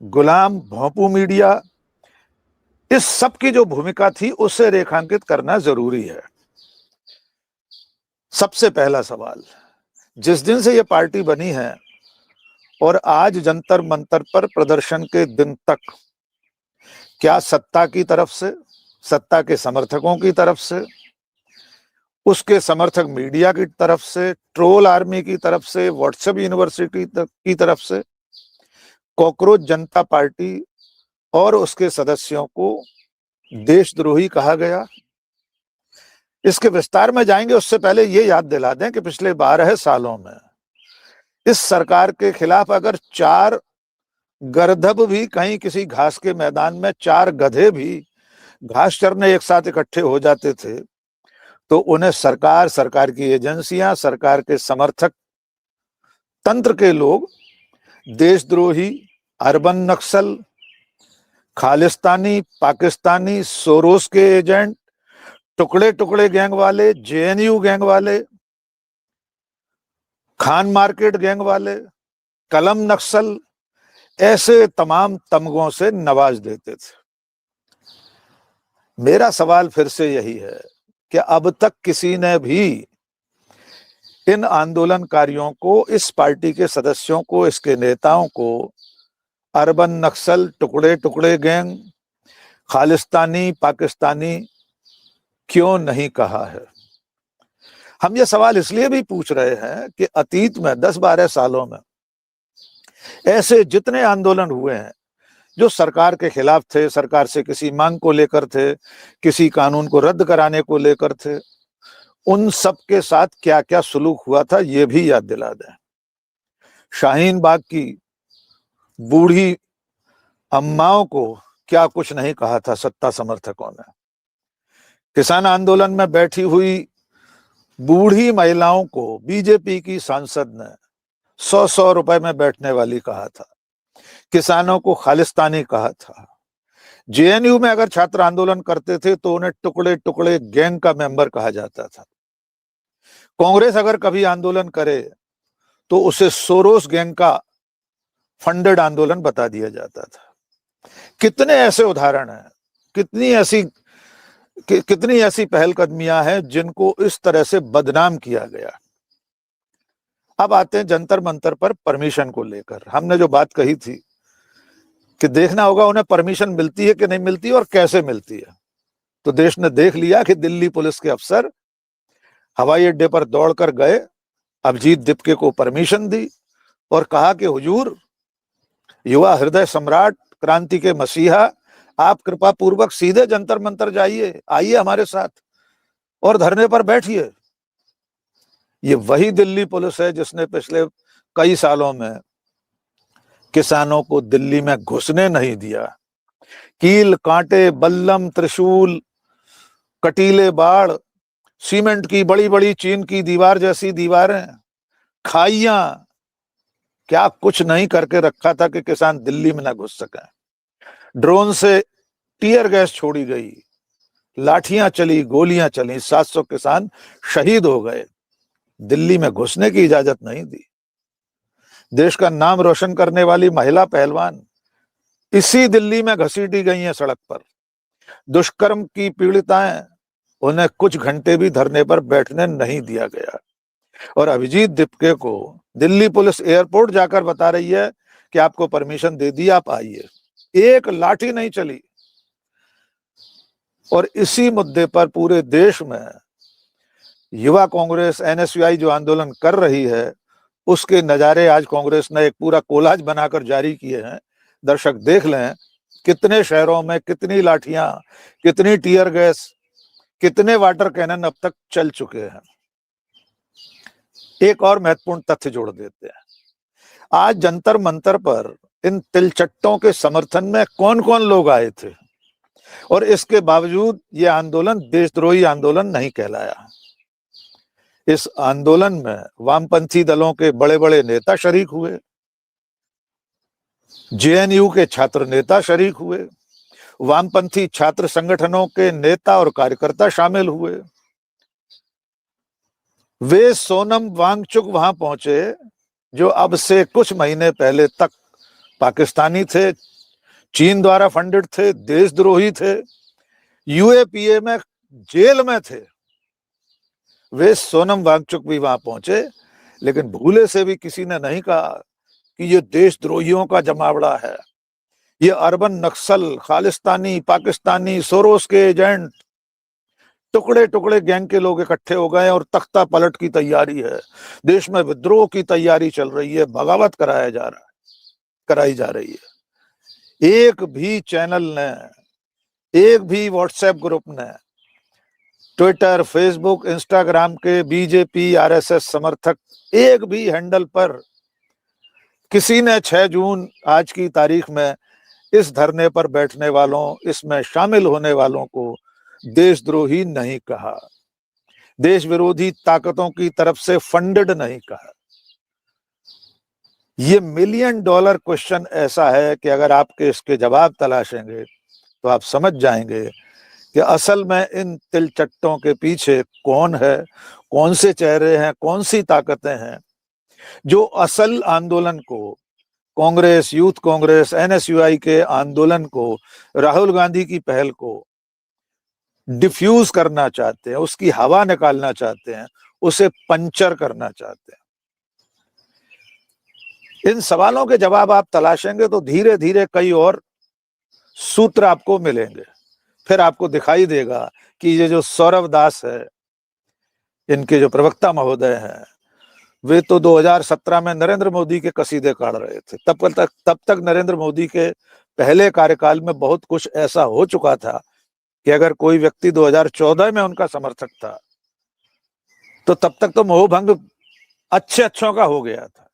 गुलाम भोंपू media, इस सब की जो भूमिका थी उसे रेखांकित करना जरूरी है। सबसे पहला सवाल, जिस दिन से ये पार्टी बनी है और आज जंतर मंतर पर प्रदर्शन के दिन तक, क्या सत्ता की तरफ से, सत्ता के समर्थकों की तरफ से, उसके समर्थक मीडिया की तरफ से, ट्रोल आर्मी की तरफ से, व्हाट्सएप यूनिवर्सिटी की तरफ से, कॉकरोच जनता पार्टी और उसके सदस्यों को देशद्रोही कहा गया? इसके विस्तार में जाएंगे उससे पहले ये याद दिला दें कि पिछले 12 सालों में इस सरकार के खिलाफ अगर 4 गर्दभ भी कहीं किसी घास के मैदान में 4 गधे भी घास चरने एक साथ इकट्ठे हो जाते थे तो उन्हें सरकार, सरकार की एजेंसियां, सरकार के समर्थक तंत्र के लोग देशद्रोही, अर्बन नक्सल, खालिस्तानी, पाकिस्तानी, सोरोस के एजेंट, टुकड़े टुकड़े गैंग वाले, जेएनयू गैंग वाले, खान मार्केट गैंग वाले, कलम नक्सल, ऐसे तमाम तमगों से नवाज देते थे। मेरा सवाल फिर से यही है कि अब तक किसी ने भी इन आंदोलनकारियों को, इस पार्टी के सदस्यों को, इसके नेताओं को अर्बन नक्सल, टुकड़े टुकड़े गैंग, खालिस्तानी, पाकिस्तानी क्यों नहीं कहा है? हम ये सवाल इसलिए भी पूछ रहे हैं कि अतीत में 10-12 सालों में ऐसे जितने आंदोलन हुए हैं जो सरकार के खिलाफ थे, सरकार से किसी मांग को लेकर थे, किसी कानून को रद्द कराने को लेकर थे, उन सब के साथ क्या क्या सुलूक हुआ था ये भी याद दिला दें। शाहीन बाग की बूढ़ी अम्माओं को क्या कुछ नहीं कहा था सत्ता समर्थकों ने। किसान आंदोलन में बैठी हुई बूढ़ी महिलाओं को बीजेपी की सांसद ने 100-100 रुपए में बैठने वाली कहा था, किसानों को खालिस्तानी कहा था। जेएनयू में अगर छात्र आंदोलन करते थे तो उन्हें टुकड़े टुकड़े गैंग का मेंबर कहा जाता था। कांग्रेस अगर कभी आंदोलन करे तो उसे सोरोस गैंग का फंडेड आंदोलन बता दिया जाता था। कितने ऐसे उदाहरण हैं, कितनी ऐसी पहलकदमियां हैं जिनको इस तरह से बदनाम किया गया। अब आते हैं जंतर मंतर पर परमिशन को लेकर। हमने जो बात कही थी कि देखना होगा उन्हें परमिशन मिलती है कि नहीं मिलती और कैसे मिलती है, तो देश ने देख लिया कि दिल्ली पुलिस के अफसर हवाई अड्डे पर दौड़कर गए, अभिजीत दीपके को परमिशन दी और कहा कि हुजूर, युवा हृदय सम्राट, क्रांति के मसीहा, आप कृपा पूर्वक सीधे जंतर मंतर जाइए, आइए हमारे साथ और धरने पर बैठिए। ये वही दिल्ली पुलिस है जिसने पिछले कई सालों में किसानों को दिल्ली में घुसने नहीं दिया। कील, कांटे, बल्लम, त्रिशूल, कटीले बाड़, सीमेंट की बड़ी बड़ी चीन की दीवार जैसी दीवारें, खाइयां, क्या कुछ नहीं करके रखा था कि किसान दिल्ली में ना घुस सके। ड्रोन से टीयर गैस छोड़ी गई, लाठियां चली, गोलियां चली, 700 किसान शहीद हो गए। दिल्ली में घुसने की इजाजत नहीं दी। देश का नाम रोशन करने वाली महिला पहलवान इसी दिल्ली में घसीटी गई हैं सड़क पर। दुष्कर्म की पीड़िताएं, उन्हें कुछ घंटे भी धरने पर बैठने नहीं दिया गया। और अभिजीत दीपके को दिल्ली पुलिस एयरपोर्ट जाकर बता रही है कि आपको परमिशन दे दी, आप आइए। एक लाठी नहीं चली। और इसी मुद्दे पर पूरे देश में युवा कांग्रेस, एनएसयूआई जो आंदोलन कर रही है, उसके नजारे आज कांग्रेस ने एक पूरा कोलाज बनाकर जारी किए हैं। दर्शक देख लें कितने शहरों में कितनी लाठियां, कितनी टीयर गैस, कितने वाटर कैनन अब तक चल चुके हैं। एक और महत्वपूर्ण तथ्य जोड़ देते हैं। आज जंतर मंतर पर इन तिलचट्टों के समर्थन में कौन कौन लोग आए थे, और इसके बावजूद यह आंदोलन देशद्रोही आंदोलन नहीं कहलाया। इस आंदोलन में वामपंथी दलों के बड़े बड़े नेता शरीक हुए, जेएनयू के छात्र नेता शरीक हुए, वामपंथी छात्र संगठनों के नेता और कार्यकर्ता शामिल हुए। वे सोनम वांगचुक वहां पहुंचे जो अब से कुछ महीने पहले तक पाकिस्तानी थे, चीन द्वारा फंडेड थे, देशद्रोही थे, यूएपीए में जेल में थे। वे सोनम वांगचुक भी वहां पहुंचे, लेकिन भूले से भी किसी ने नहीं कहा कि ये देशद्रोहियों का जमावड़ा है, ये अर्बन नक्सल, खालिस्तानी, पाकिस्तानी, सोरोस के एजेंट, टुकड़े टुकड़े गैंग के लोग इकट्ठे हो गए और तख्ता पलट की तैयारी है, देश में विद्रोह की तैयारी चल रही है, बगावत कराई जा रही है। एक भी चैनल ने, एक भी व्हाट्सएप ग्रुप ने, ट्विटर, फेसबुक, इंस्टाग्राम के बीजेपी आरएसएस समर्थक एक भी हैंडल पर किसी ने 6 जून आज की तारीख में इस धरने पर बैठने वालों, इसमें शामिल होने वालों को देशद्रोही नहीं कहा, देश विरोधी ताकतों की तरफ से फंडेड नहीं कहा। ये $1 मिलियन क्वेश्चन ऐसा है कि अगर आपके इसके जवाब तलाशेंगे तो आप समझ जाएंगे कि असल में इन तिलचट्टों के पीछे कौन है, कौन से चेहरे हैं, कौन सी ताकतें हैं जो असल आंदोलन को, कांग्रेस, यूथ कांग्रेस, एनएसयूआई के आंदोलन को, राहुल गांधी की पहल को डिफ्यूज करना चाहते हैं, उसकी हवा निकालना चाहते हैं, उसे पंचर करना चाहते हैं। इन सवालों के जवाब आप तलाशेंगे तो धीरे धीरे कई और सूत्र आपको मिलेंगे। फिर आपको दिखाई देगा कि ये जो सौरव दास है, इनके जो प्रवक्ता महोदय हैं, वे तो 2017 में नरेंद्र मोदी के कसीदे काढ़ रहे थे। तब तक नरेंद्र मोदी के पहले कार्यकाल में बहुत कुछ ऐसा हो चुका था कि अगर कोई व्यक्ति 2014 में उनका समर्थक था तो तब तक तो मोहभंग अच्छों का हो गया था।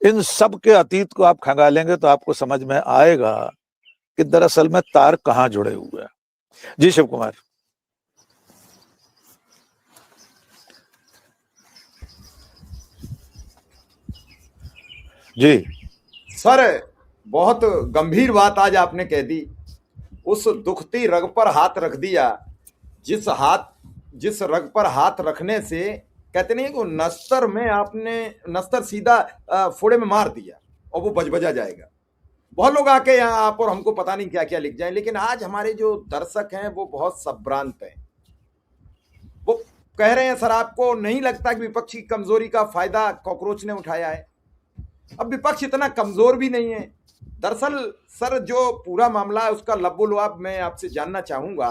इन सब के अतीत को आप खंगालेंगे तो आपको समझ में आएगा कि दरअसल में तार कहां जुड़े हुए हैं। जी शिव कुमार जी। सर, बहुत गंभीर बात आज आपने कह दी। उस दुखती रग पर हाथ रख दिया, जिस रग पर हाथ रखने से कहते नहीं कि नस्तर में आपने नस्तर सीधा फोड़े में मार दिया और वो बजबजा जाएगा। बहुत लोग आके यहाँ आप और हमको पता नहीं क्या क्या लिख जाएं, लेकिन आज हमारे जो दर्शक हैं वो बहुत संभ्रांत हैं। वो कह रहे हैं, सर आपको नहीं लगता कि विपक्ष की कमजोरी का फायदा कॉकरोच ने उठाया है? अब विपक्ष इतना कमजोर भी नहीं है। दरअसल सर, जो पूरा मामला है उसका लबोलुआब मैं आपसे जानना चाहूंगा,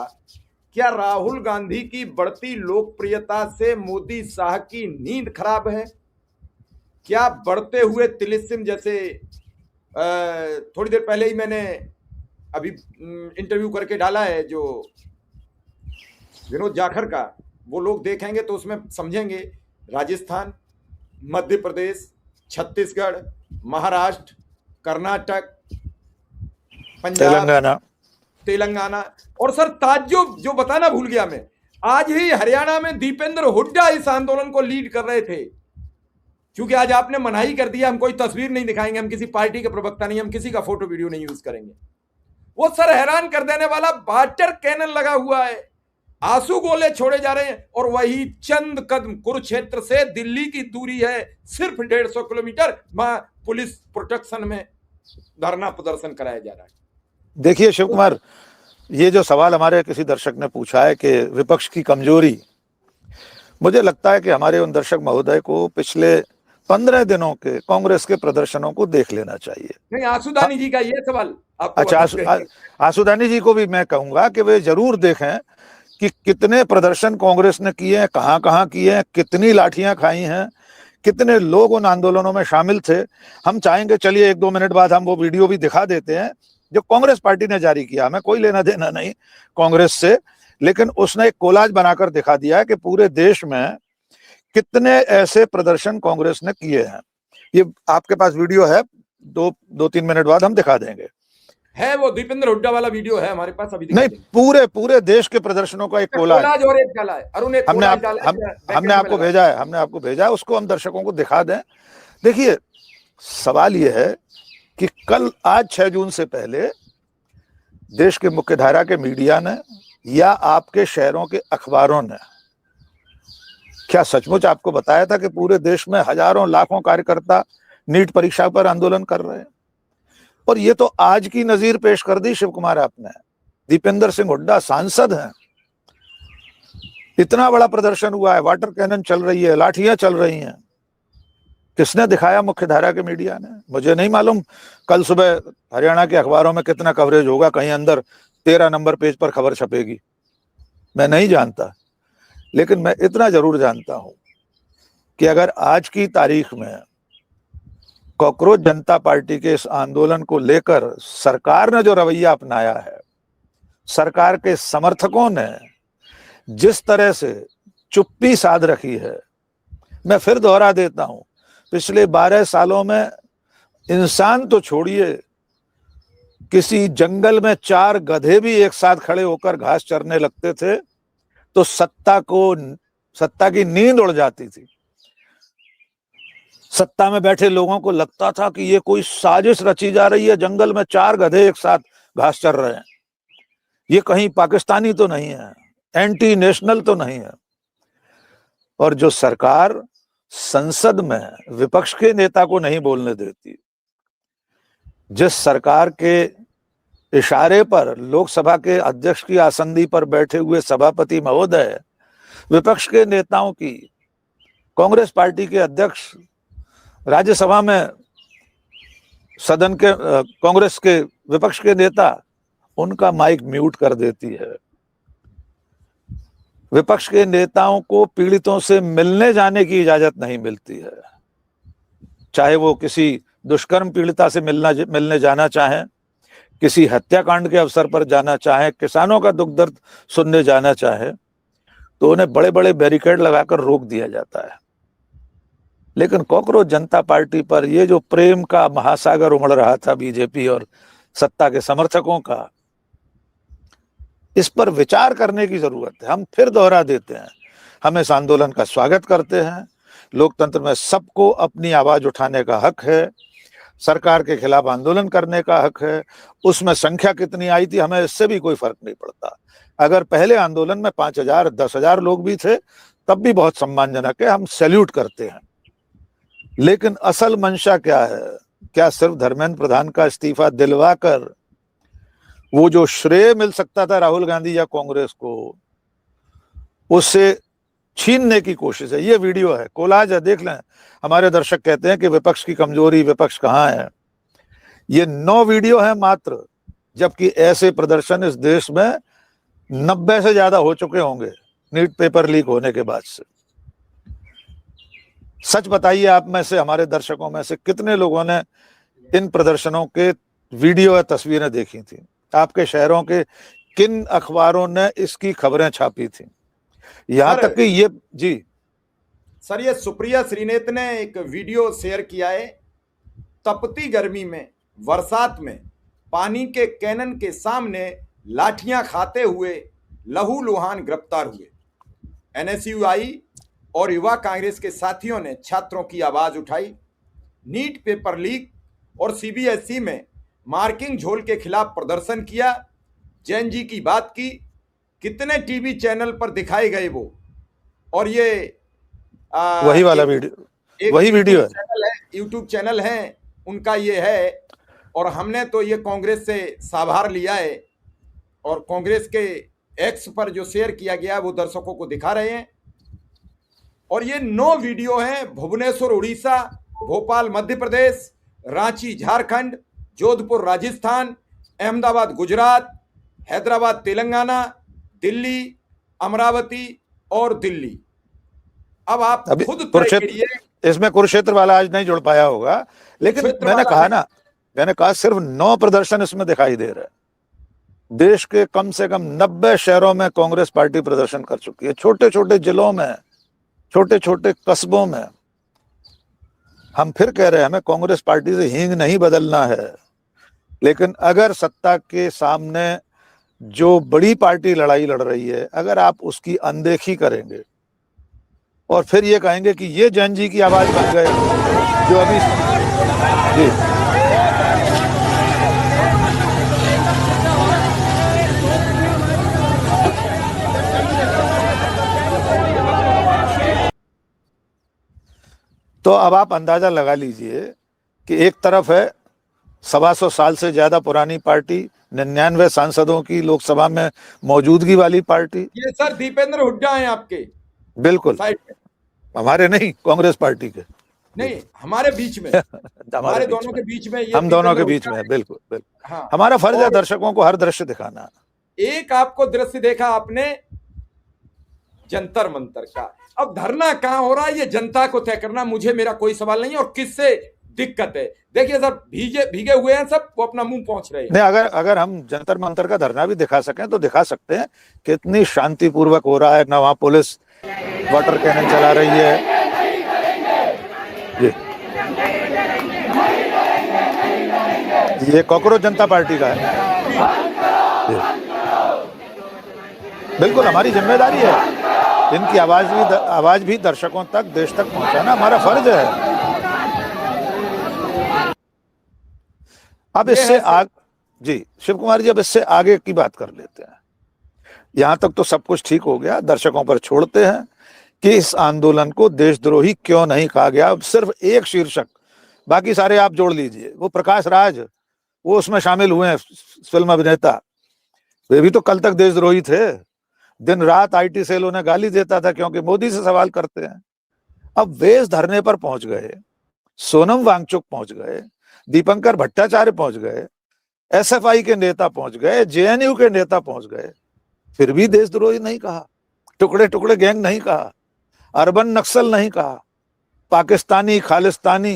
क्या राहुल गांधी की बढ़ती लोकप्रियता से मोदी शाह की नींद खराब है? क्या बढ़ते हुए तिलिस्म, जैसे थोड़ी देर पहले ही मैंने अभी इंटरव्यू करके डाला है जो विनोद जाखड़ का, वो लोग देखेंगे तो उसमें समझेंगे राजस्थान, मध्य प्रदेश, छत्तीसगढ़, महाराष्ट्र, कर्नाटक, पंजाब, तेलंगाना और सर ताज्जुब जो बताना भूल गया मैं, आज ही हरियाणा में दीपेंद्र हुड्डा इस आंदोलन को लीड कर रहे थे। क्योंकि आज आपने मनाही कर दिया, हम कोई तस्वीर नहीं दिखाएंगे, हम किसी पार्टी के प्रवक्ता नहीं, हम किसी का फोटो वीडियो नहीं यूज करेंगे। वो सर हैरान कर देने वाला वाटर कैनन लगा हुआ है, आंसू गोले छोड़े जा रहे हैं, और वही चंद कदम कुरुक्षेत्र से दिल्ली की दूरी है, सिर्फ 150 किलोमीटर, वहां पुलिस प्रोटेक्शन में धरना प्रदर्शन कराया जा रहा है। देखिए शिव कुमार, ये जो सवाल हमारे किसी दर्शक ने पूछा है कि विपक्ष की कमजोरी, मुझे लगता है कि हमारे उन दर्शक महोदय को पिछले 15 दिनों के कांग्रेस के प्रदर्शनों को देख लेना चाहिए। नहीं, आंसुदानी जी का ये सवाल अच्छा, आंसुदानी जी को भी मैं कहूंगा कि वे जरूर देखें कि कितने प्रदर्शन कांग्रेस ने किए हैं, कहां कहां किए हैं, कितनी लाठियां खाई हैं, कितने लोग उन आंदोलनों में शामिल थे। हम चाहेंगे, चलिए 1-2 मिनट बाद हम वो वीडियो भी दिखा देते हैं जो कांग्रेस पार्टी ने जारी किया। हमें कोई लेना देना नहीं कांग्रेस से, लेकिन उसने एक कोलाज बनाकर दिखा दिया है कि पूरे देश में कितने ऐसे प्रदर्शन कांग्रेस ने किए हैं। ये आपके पास वीडियो है, 2-3 मिनट बाद हम दिखा देंगे। है वो दीपेंद्र हुड्डा वाला वीडियो है हमारे पास, अभी नहीं, पूरे देश के प्रदर्शनों का एक कोलाज और एक डाला है, अरुण एक हमने आपको भेजा है, हमने आपको भेजा है, उसको हम दर्शकों को दिखा दें। देखिए, सवाल ये है कि कल, आज 6 जून से पहले देश के मुख्यधारा के मीडिया ने या आपके शहरों के अखबारों ने क्या सचमुच आपको बताया था कि पूरे देश में हजारों लाखों कार्यकर्ता नीट परीक्षा पर आंदोलन कर रहे हैं? और ये तो आज की नजीर पेश कर दी शिव कुमार आपने। दीपेंद्र सिंह हुड्डा सांसद हैं, इतना बड़ा प्रदर्शन हुआ है, वाटर कैनन चल रही है, लाठियां चल रही हैं। किसने दिखाया? मुख्यधारा के मीडिया ने। मुझे नहीं मालूम कल सुबह हरियाणा के अखबारों में कितना कवरेज होगा, कहीं अंदर 13 नंबर पेज पर खबर छपेगी, मैं नहीं जानता। लेकिन मैं इतना जरूर जानता हूं कि अगर आज की तारीख में कॉकरोच जनता पार्टी के इस आंदोलन को लेकर सरकार ने जो रवैया अपनाया है, सरकार के समर्थकों ने जिस तरह से चुप्पी साध रखी है, मैं फिर दोहरा देता हूं, पिछले 12 सालों में इंसान तो छोड़िए, किसी जंगल में 4 गधे भी एक साथ खड़े होकर घास चरने लगते थे तो सत्ता की नींद उड़ जाती थी। सत्ता में बैठे लोगों को लगता था कि ये कोई साजिश रची जा रही है, जंगल में 4 गधे एक साथ घास चर रहे हैं, ये कहीं पाकिस्तानी तो नहीं है, एंटी नेशनल तो नहीं है। और जो सरकार संसद में विपक्ष के नेता को नहीं बोलने देती, जिस सरकार के इशारे पर लोकसभा के अध्यक्ष की आसंदी पर बैठे हुए सभापति महोदय विपक्ष के नेताओं की, कांग्रेस पार्टी के अध्यक्ष राज्यसभा में सदन के कांग्रेस के विपक्ष के नेता, उनका माइक म्यूट कर देती है। विपक्ष के नेताओं को पीड़ितों से मिलने जाने की इजाजत नहीं मिलती है, चाहे वो किसी दुष्कर्म पीड़िता से मिलने जाना चाहें, किसी हत्याकांड के अवसर पर जाना चाहें, किसानों का दुख दर्द सुनने जाना चाहे, तो उन्हें बड़े बड़े बैरिकेड लगाकर रोक दिया जाता है। लेकिन कॉकरोच जनता पार्टी पर ये जो प्रेम का महासागर उमड़ रहा था बीजेपी और सत्ता के समर्थकों का, इस पर विचार करने की जरूरत है। हम फिर दोहरा देते हैं, हम इस आंदोलन का स्वागत करते हैं। लोकतंत्र में सबको अपनी आवाज उठाने का हक है, सरकार के खिलाफ आंदोलन करने का हक है। उसमें संख्या कितनी आई थी हमें इससे भी कोई फर्क नहीं पड़ता। अगर पहले आंदोलन में 5,000 10,000 लोग भी थे तब भी बहुत सम्मानजनक है, हम सैल्यूट करते हैं। लेकिन असल मंशा क्या है? क्या सिर्फ धर्मेंद्र प्रधान का इस्तीफा दिलवाकर वो जो श्रेय मिल सकता था राहुल गांधी या कांग्रेस को, उससे छीनने की कोशिश है? ये वीडियो है, कोलाज है, देख लें। हमारे दर्शक कहते हैं कि विपक्ष की कमजोरी, विपक्ष कहाँ है। ये 9 वीडियो है मात्र, जबकि ऐसे प्रदर्शन इस देश में 90 से ज्यादा हो चुके होंगे नीट पेपर लीक होने के बाद से। सच बताइए, आप में से, हमारे दर्शकों में से कितने लोगों ने इन प्रदर्शनों के वीडियो या तस्वीरें देखी थी? आपके शहरों के किन अखबारों ने इसकी खबरें छापी थी? यहां तक कि ये जी सर, ये सुप्रिया श्रीनेत ने एक वीडियो शेयर किया है। तपती गर्मी में, बरसात में, पानी के कैनन के सामने लाठियां खाते हुए लहूलुहान गिरफ्तार हुए। एनएसयूआई और युवा कांग्रेस के साथियों ने छात्रों की आवाज उठाई, नीट पेपर लीक और सीबीएसई में मार्किंग झोल के खिलाफ प्रदर्शन किया, जैन जी की बात की। कितने टीवी चैनल पर दिखाए गए वो, और ये वही वाला वीडियो, वही वीडियो है, यूट्यूब चैनल है उनका ये है। और हमने तो ये कांग्रेस से साभार लिया है, और कांग्रेस के एक्स पर जो शेयर किया गया वो दर्शकों को दिखा रहे हैं। और ये 9 वीडियो हैं, भुवनेश्वर उड़ीसा, भोपाल मध्य प्रदेश, रांची झारखंड, जोधपुर राजस्थान, अहमदाबाद गुजरात, हैदराबाद तेलंगाना, दिल्ली, अमरावती और दिल्ली। अब आप खुद तय करिए। इसमें कुरुक्षेत्र वाला आज नहीं जुड़ पाया होगा, लेकिन मैंने कहा सिर्फ 9 प्रदर्शन इसमें दिखाई दे रहे हैं। देश के कम से कम 90 शहरों में कांग्रेस पार्टी प्रदर्शन कर चुकी है, छोटे छोटे जिलों में, छोटे छोटे कस्बों में। हम फिर कह रहे हैं, हमें कांग्रेस पार्टी से हींग नहीं बदलना है, लेकिन अगर सत्ता के सामने जो बड़ी पार्टी लड़ाई लड़ रही है, अगर आप उसकी अनदेखी करेंगे और फिर ये कहेंगे कि ये जैन जी की आवाज बन गए जो अभी जी तो अब आप अंदाजा लगा लीजिए कि एक तरफ है 125 साल से ज्यादा पुरानी पार्टी, 99 सांसदों की लोकसभा में मौजूदगी वाली पार्टी। ये सर दीपेंद्र हुड्डा हैं आपके बिल्कुल, साइड में, हमारे नहीं, कांग्रेस पार्टी के। नहीं हमारे बीच में, हमारे हमारे बीच दोनों में, के बीच में ये हम दोनों के दीपेंद्र बीच हुड्डा में है, हैं। बिल्कुल बिल्कुल। हाँ, हमारा फर्ज है और दर्शकों को हर दृश्य दिखाना। एक आपको दृश्य देखा आपने जंतर मंतर का, अब धरना कहां हो रहा है ये जनता को तय करना, मुझे मेरा कोई सवाल नहीं है। और किससे दिक्कत है, देखिए सर भीगे भीगे हुए हैं सब, वो अपना मुंह पहुंच रहे हैं। नहीं, अगर हम जंतर मंतर का धरना भी दिखा सकें तो दिखा सकते हैं। कितनी शांतिपूर्वक हो रहा है ना, वहां पुलिस वाटर कैनन चला रही है। ये कॉकरोच जनता पार्टी का है। बिल्कुल हमारी जिम्मेदारी है इनकी आवाज भी दर्शकों तक, देश तक पहुंचाना हमारा फर्ज है। अब इससे जी शिव कुमार जी, अब इससे आगे की बात कर लेते हैं। यहां तक तो सब कुछ ठीक हो गया, दर्शकों पर छोड़ते हैं कि इस आंदोलन को देशद्रोही क्यों नहीं कहा गया। अब सिर्फ एक शीर्षक, बाकी सारे आप जोड़ लीजिए। वो प्रकाश राज, वो उसमें शामिल हुए हैं, फिल्म अभिनेता, वे भी तो कल तक देशद्रोही थे। दिन रात आईटी सेल उन्हें गाली देता था क्योंकि मोदी से सवाल करते हैं। अब वे इस धरने पर पहुंच गए, सोनम वांगचुक पहुंच गए, दीपंकर भट्टाचार्य पहुंच गए, एसएफआई के नेता पहुंच गए, जेएनयू के नेता पहुंच गए, फिर भी देशद्रोही नहीं कहा, टुकड़े टुकड़े गैंग नहीं कहा, अर्बन नक्सल नहीं कहा, पाकिस्तानी खालिस्तानी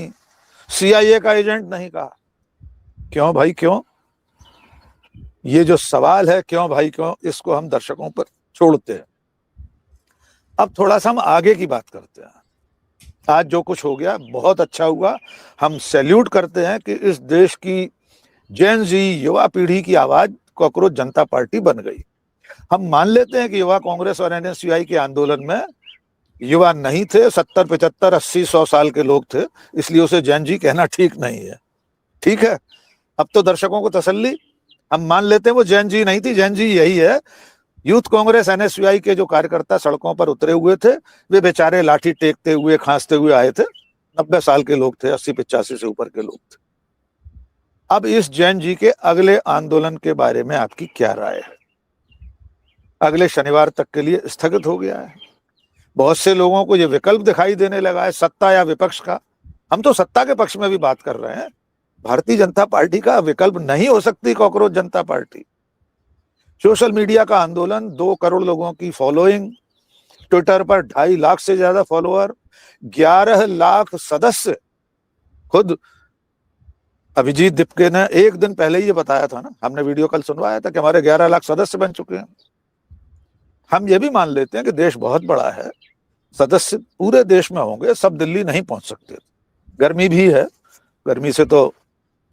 सीआईए का एजेंट नहीं कहा। क्यों भाई क्यों? ये जो सवाल है क्यों भाई क्यों, इसको हम दर्शकों पर छोड़ते हैं। अब थोड़ा सा हम आगे की बात करते हैं। आज जो कुछ हो गया बहुत अच्छा हुआ, हम सैल्यूट करते हैं कि इस देश की जेन जी युवा पीढ़ी की आवाज कॉकरोच जनता पार्टी बन गई। हम मान लेते हैं कि युवा कांग्रेस और एनएसयूआई के आंदोलन में युवा नहीं थे, 70, 75, 80, 100 साल के लोग थे, इसलिए उसे जैन जी कहना ठीक नहीं है। ठीक है, अब तो दर्शकों को तसल्ली, हम मान लेते हैं वो जैन जी नहीं थी, जैन जी यही है। यूथ कांग्रेस एनएसयूआई के जो कार्यकर्ता सड़कों पर उतरे हुए थे, वे बेचारे लाठी टेकते हुए खांसते हुए आए थे। 90 साल के लोग थे, 80-85 से ऊपर के लोग थे। अब इस जैन जी के अगले आंदोलन के बारे में आपकी क्या राय है? अगले शनिवार तक के लिए स्थगित हो गया है। बहुत से लोगों को यह विकल्प दिखाई देने लगा है, सत्ता या विपक्ष का। हम तो सत्ता के पक्ष में भी बात कर रहे हैं। भारतीय जनता पार्टी का विकल्प नहीं हो सकती कॉकरोच जनता पार्टी। सोशल मीडिया का आंदोलन, 2 करोड़ लोगों की फॉलोइंग, ट्विटर पर 2.5 लाख से ज्यादा फॉलोअर, 11 लाख सदस्य। खुद अभिजीत दिपके ने एक दिन पहले ही ये बताया था ना, हमने वीडियो कल सुनवाया था कि हमारे 11 लाख सदस्य बन चुके हैं। हम ये भी मान लेते हैं कि देश बहुत बड़ा है, सदस्य पूरे देश में होंगे, सब दिल्ली नहीं पहुंच सकते। गर्मी भी है, गर्मी से तो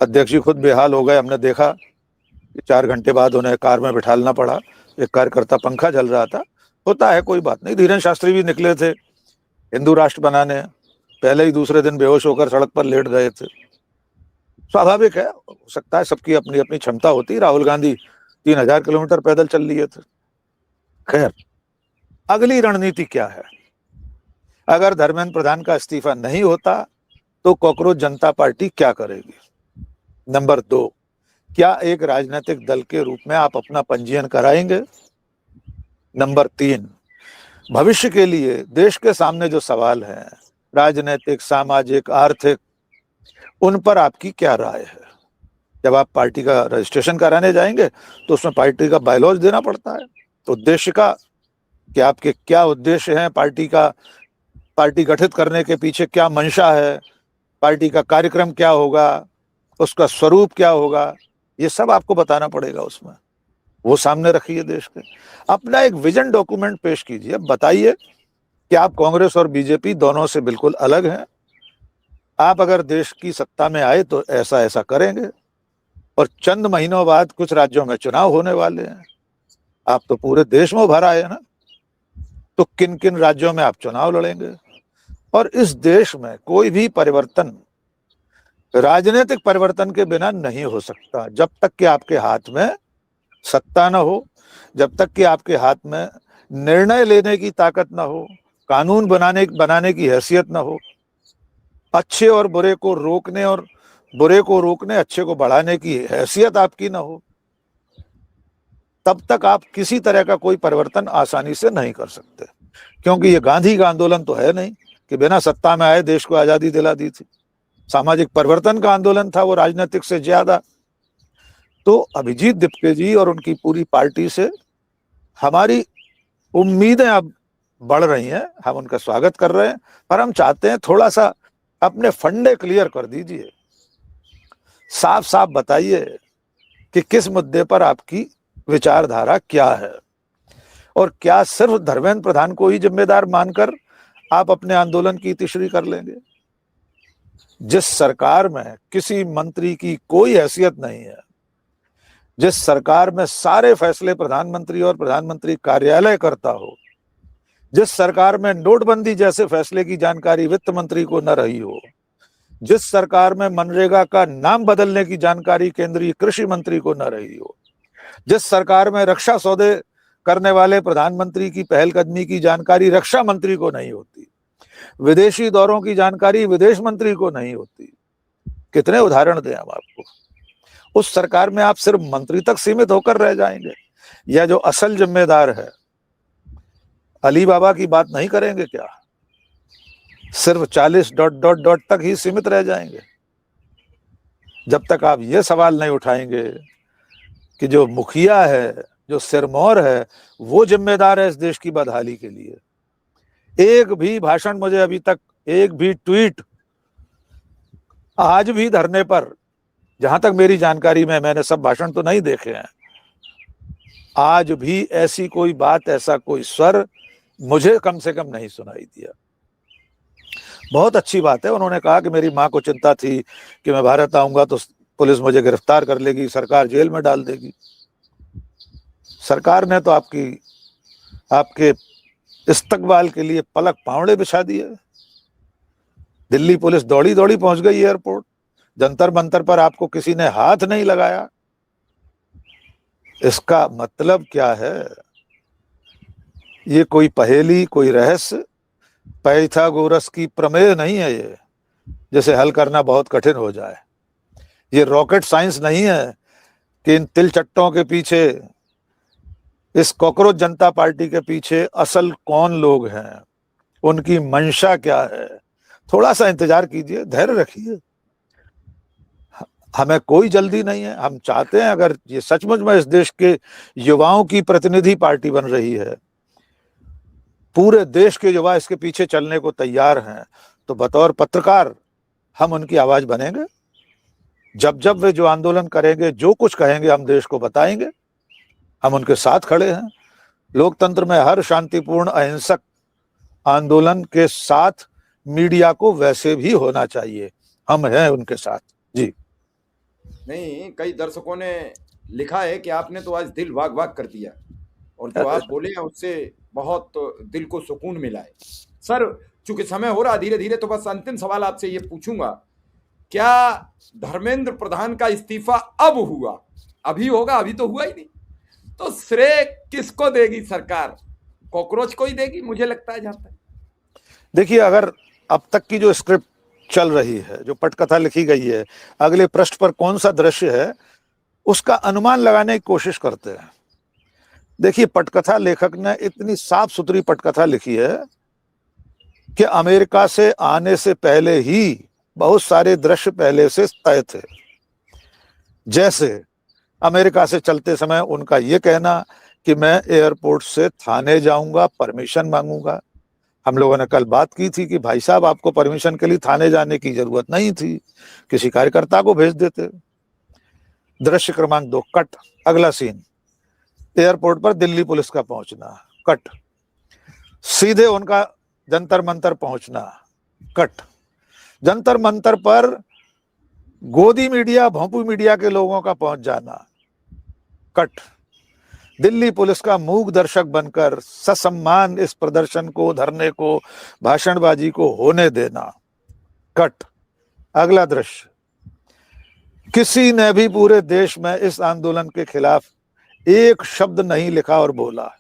अध्यक्ष जी खुद बेहाल हो गए। हमने देखा कि 4 घंटे बाद उन्हें कार में बिठालना पड़ा, एक कार्यकर्ता पंखा चल रहा था। होता है, कोई बात नहीं। धीरेन्द्र शास्त्री भी निकले थे हिंदू राष्ट्र बनाने, पहले ही दूसरे दिन बेहोश होकर सड़क पर लेट गए थे। स्वाभाविक है, हो सकता है, सबकी अपनी अपनी क्षमता होती। राहुल गांधी 3000 किलोमीटर पैदल चल लिए थे। खैर, अगली रणनीति क्या है? अगर धर्मेंद्र प्रधान का इस्तीफा नहीं होता तो कॉकरोच जनता पार्टी क्या करेगी? नंबर 2, क्या एक राजनीतिक दल के रूप में आप अपना पंजीयन कराएंगे? नंबर 3, भविष्य के लिए देश के सामने जो सवाल हैं, राजनीतिक, सामाजिक, आर्थिक, उन पर आपकी क्या राय है? जब आप पार्टी का रजिस्ट्रेशन कराने जाएंगे तो उसमें पार्टी का बायलॉज देना पड़ता है। तो उद्देश्य का, कि आपके क्या उद्देश्य हैं, पार्टी गठित करने के पीछे क्या मंशा है, पार्टी का कार्यक्रम क्या होगा, उसका स्वरूप क्या होगा, ये सब आपको बताना पड़ेगा। उसमें वो सामने रखिए, देश के अपना एक विजन डॉक्यूमेंट पेश कीजिए। बताइए कि आप कांग्रेस और बीजेपी दोनों से बिल्कुल अलग हैं। आप अगर देश की सत्ता में आए तो ऐसा ऐसा करेंगे, और चंद महीनों बाद कुछ राज्यों में चुनाव होने वाले हैं। आप तो पूरे देश में उभर आए ना, तो किन किन राज्यों में आप चुनाव लड़ेंगे? और इस देश में कोई भी परिवर्तन राजनीतिक परिवर्तन के बिना नहीं हो सकता। जब तक कि आपके हाथ में सत्ता न हो, जब तक कि आपके हाथ में निर्णय लेने की ताकत न हो, कानून बनाने की हैसियत न हो, अच्छे और बुरे को रोकने और बुरे को रोकने, अच्छे को बढ़ाने की हैसियत आपकी ना हो, तब तक आप किसी तरह का कोई परिवर्तन आसानी से नहीं कर सकते। क्योंकि ये गांधी का आंदोलन तो है नहीं कि बिना सत्ता में आए देश को आजादी दिला दी थी। सामाजिक परिवर्तन का आंदोलन था, वो राजनीतिक से ज्यादा। तो अभिजीत दीपके जी और उनकी पूरी पार्टी से हमारी उम्मीदें अब बढ़ रही हैं, हम उनका स्वागत कर रहे हैं, पर हम चाहते हैं थोड़ा सा अपने फंडे क्लियर कर दीजिए, साफ साफ बताइए कि किस मुद्दे पर आपकी विचारधारा क्या है, और क्या सिर्फ धर्मेंद्र प्रधान को ही जिम्मेदार मानकर आप अपने आंदोलन की तीसरी कर लेंगे? जिस सरकार में किसी मंत्री की कोई हैसियत नहीं है, जिस सरकार में सारे फैसले प्रधानमंत्री और प्रधानमंत्री कार्यालय करता हो, जिस सरकार में नोटबंदी जैसे फैसले की जानकारी वित्त मंत्री को न रही हो, जिस सरकार में मनरेगा का नाम बदलने की जानकारी केंद्रीय कृषि मंत्री को न रही हो, जिस सरकार में रक्षा सौदे करने वाले प्रधानमंत्री की पहलकदमी की जानकारी रक्षा मंत्री को नहीं होती, विदेशी दौरों की जानकारी विदेश मंत्री को नहीं होती, कितने उदाहरण दें हम आपको। उस सरकार में आप सिर्फ मंत्री तक सीमित होकर रह जाएंगे, या जो असल जिम्मेदार है अली बाबा की बात नहीं करेंगे क्या? सिर्फ 40 ... तक ही सीमित रह जाएंगे? जब तक आप ये सवाल नहीं उठाएंगे कि जो मुखिया है, जो सिरमौर है, वो जिम्मेदार है इस देश की बदहाली के लिए। एक भी भाषण मुझे अभी तक, एक भी ट्वीट, आज भी धरने पर, जहां तक मेरी जानकारी में, मैंने सब भाषण तो नहीं देखे हैं, आज भी ऐसी कोई बात, ऐसा कोई स्वर मुझे कम से कम नहीं सुनाई दिया। बहुत अच्छी बात है, उन्होंने कहा कि मेरी मां को चिंता थी कि मैं भारत आऊंगा तो पुलिस मुझे गिरफ्तार कर लेगी, सरकार जेल में डाल देगी। सरकार ने तो आपके इस्तकबाल के लिए पलक पावड़े बिछा दिए। दिल्ली पुलिस दौड़ी दौड़ी पहुंच गई एयरपोर्ट, जंतर मंतर पर आपको किसी ने हाथ नहीं लगाया। इसका मतलब क्या है? ये कोई पहेली, कोई रहस्य, पाइथागोरस की प्रमेय नहीं है ये, जिसे हल करना बहुत कठिन हो जाए। ये रॉकेट साइंस नहीं है कि इन तिलचट्टों के पीछे, इस कॉकरोच जनता पार्टी के पीछे असल कौन लोग हैं, उनकी मंशा क्या है। थोड़ा सा इंतजार कीजिए, धैर्य रखिए। हमें कोई जल्दी नहीं है। हम चाहते हैं, अगर ये सचमुच में इस देश के युवाओं की प्रतिनिधि पार्टी बन रही है, पूरे देश के युवा इसके पीछे चलने को तैयार हैं, तो बतौर पत्रकार हम उनकी आवाज बनेंगे। जब जब वे जो आंदोलन करेंगे, जो कुछ कहेंगे, हम देश को बताएंगे। हम उनके साथ खड़े हैं। लोकतंत्र में हर शांतिपूर्ण अहिंसक आंदोलन के साथ मीडिया को वैसे भी होना चाहिए। हम हैं उनके साथ। जी नहीं, कई दर्शकों ने लिखा है कि आपने तो आज दिल भाग भाग कर दिया, और जो आप बोले हैं उससे बहुत दिल को सुकून मिला है। सर, चूंकि समय हो रहा धीरे धीरे, तो बस अंतिम सवाल आपसे ये पूछूंगा, क्या धर्मेंद्र प्रधान का इस्तीफा अब हुआ, अभी होगा? अभी तो हुआ ही नहीं, तो श्रेय किसको देगी सरकार? कॉकरोच को ही देगी, मुझे लगता है। जहां तक देखिए, अगर अब तक की जो स्क्रिप्ट चल रही है, जो पटकथा लिखी गई है, अगले पृष्ठ पर कौन सा दृश्य है, उसका अनुमान लगाने की कोशिश करते हैं। देखिए, पटकथा लेखक ने इतनी साफ सुथरी पटकथा लिखी है कि अमेरिका से आने से पहले ही बहुत सारे दृश्य पहले से तय थे। जैसे अमेरिका से चलते समय उनका यह कहना कि मैं एयरपोर्ट से थाने जाऊंगा, परमिशन मांगूंगा। हम लोगों ने कल बात की थी कि भाई साहब, आपको परमिशन के लिए थाने जाने की जरूरत नहीं थी, किसी कार्यकर्ता को भेज देते। दृश्य क्रमांक 2, कट। अगला सीन, एयरपोर्ट पर दिल्ली पुलिस का पहुंचना, कट। सीधे उनका जंतर मंतर पहुंचना, कट। जंतर मंतर पर गोदी मीडिया, भोंपू मीडिया के लोगों का पहुंच जाना, कट। दिल्ली पुलिस का मूक दर्शक बनकर ससम्मान इस प्रदर्शन को, धरने को, भाषणबाजी को होने देना, कट। अगला दृश्य, किसी ने भी पूरे देश में इस आंदोलन के खिलाफ एक शब्द नहीं लिखा और बोला।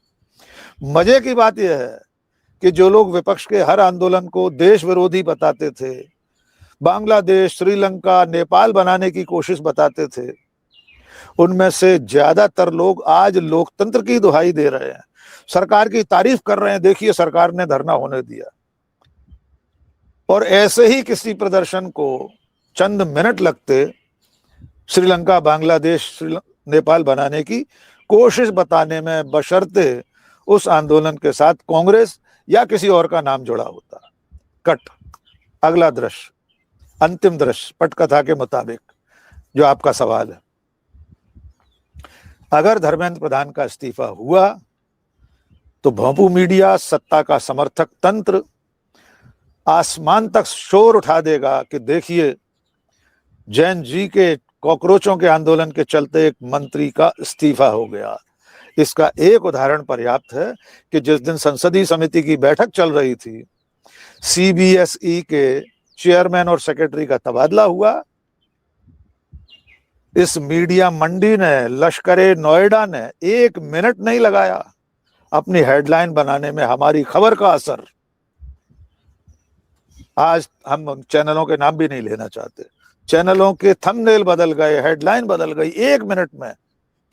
मजे की बात यह है कि जो लोग विपक्ष के हर आंदोलन को देश विरोधी बताते थे, बांग्लादेश, श्रीलंका, नेपाल बनाने की कोशिश बताते थे, उनमें से ज्यादातर लोग आज लोकतंत्र की दुहाई दे रहे हैं, सरकार की तारीफ कर रहे हैं, देखिए सरकार ने धरना होने दिया। और ऐसे ही किसी प्रदर्शन को चंद मिनट लगते श्रीलंका, बांग्लादेश, नेपाल बनाने की कोशिश बताने में, बशर्ते उस आंदोलन के साथ कांग्रेस या किसी और का नाम जुड़ा होता। कट। अगला दृश्य, अंतिम दृश्य पटकथा के मुताबिक जो आपका सवाल है। अगर धर्मेंद्र प्रधान का इस्तीफा हुआ तो भोंपू मीडिया, सत्ता का समर्थक तंत्र आसमान तक शोर उठा देगा कि देखिए जैन जी के कॉकरोचों के आंदोलन के चलते एक मंत्री का इस्तीफा हो गया। इसका एक उदाहरण पर्याप्त है कि जिस दिन संसदीय समिति की बैठक चल रही थी, सीबीएसई के चेयरमैन और सेक्रेटरी का तबादला हुआ। इस मीडिया मंडी ने, लश्करे नोएडा ने 1 मिनट नहीं लगाया अपनी हेडलाइन बनाने में। हमारी खबर का असर, आज हम चैनलों के नाम भी नहीं लेना चाहते, चैनलों के थंबनेल बदल गए, हेडलाइन बदल गई 1 मिनट में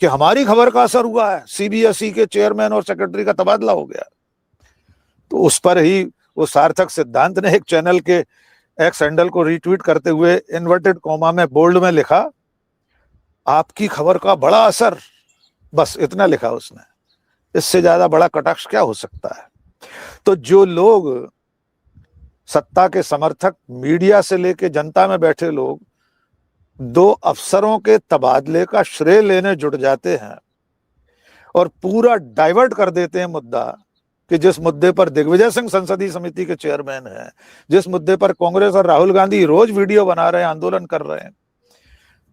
कि हमारी खबर का असर हुआ है, सीबीएसई के चेयरमैन और सेक्रेटरी का तबादला हो गया। तो उस पर ही वो सार्थक सिद्धांत ने एक चैनल के एक्स हैंडल को रीट्वीट करते हुए इन्वर्टेड कॉमा में बोल्ड में लिखा, आपकी खबर का बड़ा असर। बस इतना लिखा उसने, इससे ज्यादा बड़ा कटाक्ष क्या हो सकता है। तो जो लोग सत्ता के समर्थक, मीडिया से लेके जनता में बैठे लोग 2 अफसरों के तबादले का श्रेय लेने जुट जाते हैं और पूरा डाइवर्ट कर देते हैं मुद्दा कि जिस मुद्दे पर दिग्विजय सिंह संसदीय समिति के चेयरमैन हैं, जिस मुद्दे पर कांग्रेस और राहुल गांधी रोज वीडियो बना रहे हैं, आंदोलन कर रहे हैं,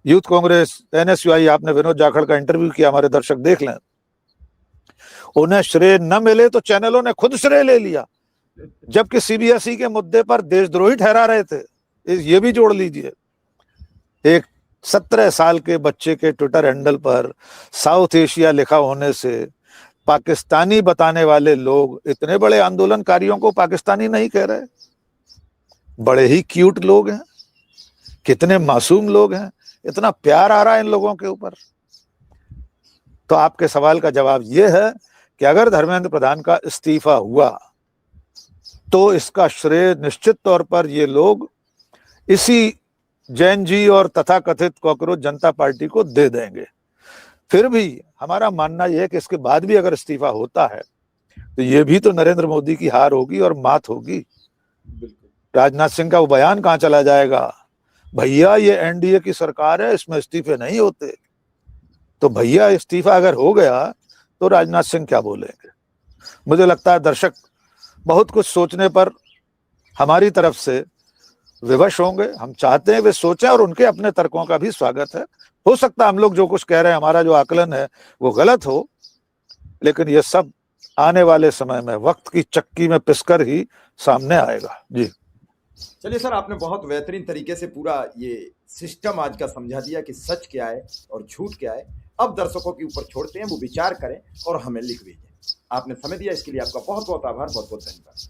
यूथ कांग्रेस, एनएसयूआई, आपने विनोद जाखड़ का इंटरव्यू किया, हमारे दर्शक देख लें, उन्हें श्रेय न मिले तो चैनलों ने खुद श्रेय ले लिया, जबकि सीबीएसई के मुद्दे पर देशद्रोही ठहरा रहे थे। ये भी जोड़ लीजिए, एक 17 साल के बच्चे के ट्विटर हैंडल पर साउथ एशिया लिखा होने से पाकिस्तानी बताने वाले लोग इतने बड़े आंदोलनकारियों को पाकिस्तानी नहीं कह रहे। बड़े ही क्यूट लोग हैं, कितने मासूम लोग हैं, इतना प्यार आ रहा है इन लोगों के ऊपर। तो आपके सवाल का जवाब यह है कि अगर धर्मेंद्र प्रधान का इस्तीफा हुआ तो इसका श्रेय निश्चित तौर पर ये लोग इसी जैन जी और तथाकथित कॉकरोच जनता पार्टी को दे देंगे। फिर भी हमारा मानना यह है कि इसके बाद भी अगर इस्तीफा होता है तो ये भी तो नरेंद्र मोदी की हार होगी और मात होगी। राजनाथ सिंह का वो बयान कहाँ चला जाएगा, भैया ये एनडीए की सरकार है, इसमें इस्तीफे नहीं होते। तो भैया इस्तीफा अगर हो गया तो राजनाथ सिंह क्या बोलेंगे। मुझे लगता है दर्शक बहुत कुछ सोचने पर हमारी तरफ से विवश होंगे। हम चाहते हैं वे सोचें और उनके अपने तर्कों का भी स्वागत है। हो सकता है हम लोग जो कुछ कह रहे हैं, हमारा जो आकलन है वो गलत हो, लेकिन ये सब आने वाले समय में वक्त की चक्की में पिसकर ही सामने आएगा। जी चलिए सर, आपने बहुत बेहतरीन तरीके से पूरा ये सिस्टम आज का समझा दिया कि सच क्या है और झूठ क्या है। अब दर्शकों के ऊपर छोड़ते हैं, वो विचार करें और हमें लिख भेजें। आपने समय दिया, इसके लिए आपका बहुत बहुत आभार, बहुत बहुत धन्यवाद।